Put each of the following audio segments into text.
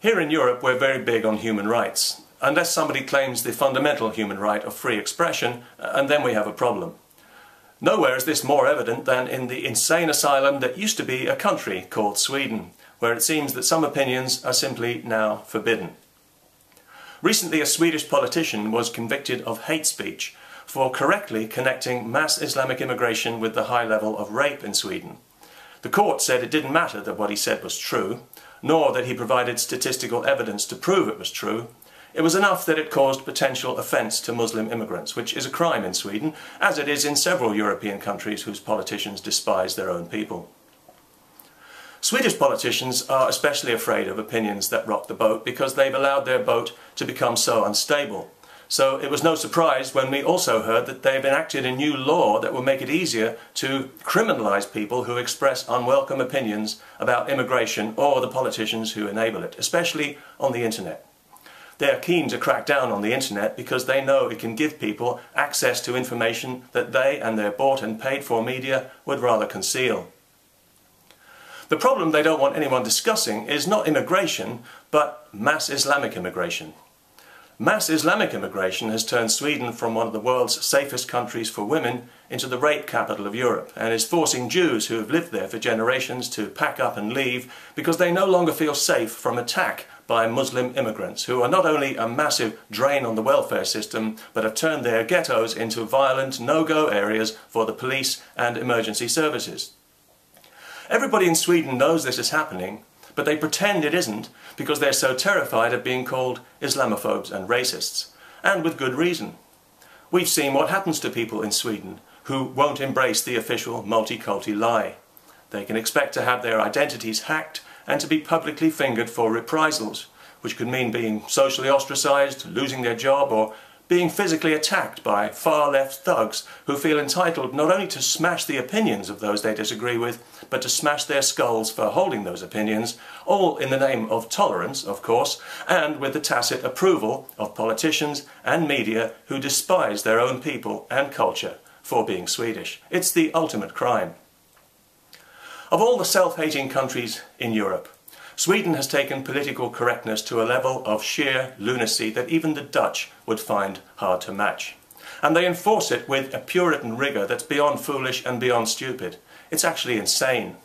Here in Europe we're very big on human rights, unless somebody claims the fundamental human right of free expression, and then we have a problem. Nowhere is this more evident than in the insane asylum that used to be a country called Sweden, where it seems that some opinions are simply now forbidden. Recently a Swedish politician was convicted of hate speech for correctly connecting mass Islamic immigration with the high level of rape in Sweden. The court said it didn't matter that what he said was true, nor that he provided statistical evidence to prove it was true. It was enough that it caused potential offence to Muslim immigrants, which is a crime in Sweden, as it is in several European countries whose politicians despise their own people. Swedish politicians are especially afraid of opinions that rock the boat because they've allowed their boat to become so unstable. So it was no surprise when we also heard that they've enacted a new law that will make it easier to criminalise people who express unwelcome opinions about immigration or the politicians who enable it, especially on the internet. They're keen to crack down on the internet because they know it can give people access to information that they and their bought and paid for media would rather conceal. The problem they don't want anyone discussing is not immigration, but mass Islamic immigration. Mass Islamic immigration has turned Sweden from one of the world's safest countries for women into the rape capital of Europe, and is forcing Jews who have lived there for generations to pack up and leave because they no longer feel safe from attack by Muslim immigrants, who are not only a massive drain on the welfare system, but have turned their ghettos into violent no-go areas for the police and emergency services. Everybody in Sweden knows this is happening, but they pretend it isn't because they're so terrified of being called Islamophobes and racists, and with good reason. We've seen what happens to people in Sweden who won't embrace the official multiculti lie. They can expect to have their identities hacked and to be publicly fingered for reprisals, which could mean being socially ostracised, losing their job, or being physically attacked by far-left thugs who feel entitled not only to smash the opinions of those they disagree with, but to smash their skulls for holding those opinions, all in the name of tolerance, of course, and with the tacit approval of politicians and media who despise their own people and culture for being Swedish. It's the ultimate crime. Of all the self-hating countries in Europe, Sweden has taken political correctness to a level of sheer lunacy that even the Dutch would find hard to match. And they enforce it with a Puritan rigour that's beyond foolish and beyond stupid. It's actually insane.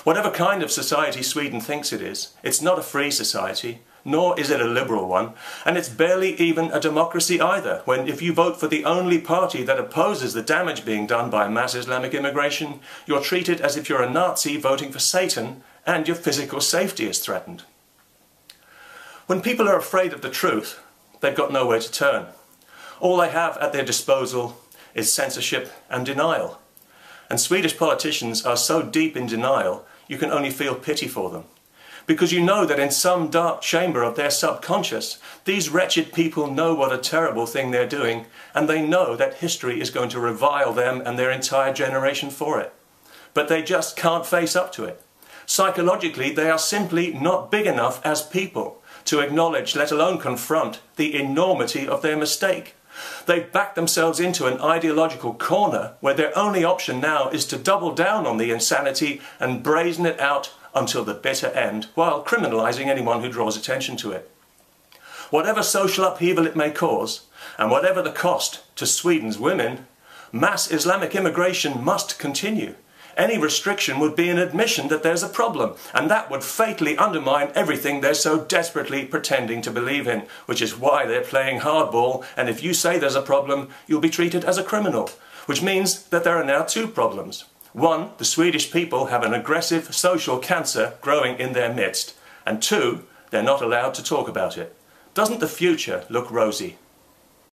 Whatever kind of society Sweden thinks it is, it's not a free society, nor is it a liberal one, and it's barely even a democracy either, when if you vote for the only party that opposes the damage being done by mass Islamic immigration, you're treated as if you're a Nazi voting for Satan, and your physical safety is threatened. When people are afraid of the truth, they've got nowhere to turn. All they have at their disposal is censorship and denial. And Swedish politicians are so deep in denial, you can only feel pity for them. Because you know that in some dark chamber of their subconscious, these wretched people know what a terrible thing they're doing, and they know that history is going to revile them and their entire generation for it. But they just can't face up to it. Psychologically, they are simply not big enough as people to acknowledge, let alone confront, the enormity of their mistake. They've backed themselves into an ideological corner where their only option now is to double down on the insanity and brazen it out until the bitter end, while criminalising anyone who draws attention to it. Whatever social upheaval it may cause, and whatever the cost to Sweden's women, mass Islamic immigration must continue. Any restriction would be an admission that there's a problem, and that would fatally undermine everything they're so desperately pretending to believe in, which is why they're playing hardball, and if you say there's a problem, you'll be treated as a criminal, which means that there are now two problems. One, the Swedish people have an aggressive social cancer growing in their midst, and two, they're not allowed to talk about it. Doesn't the future look rosy?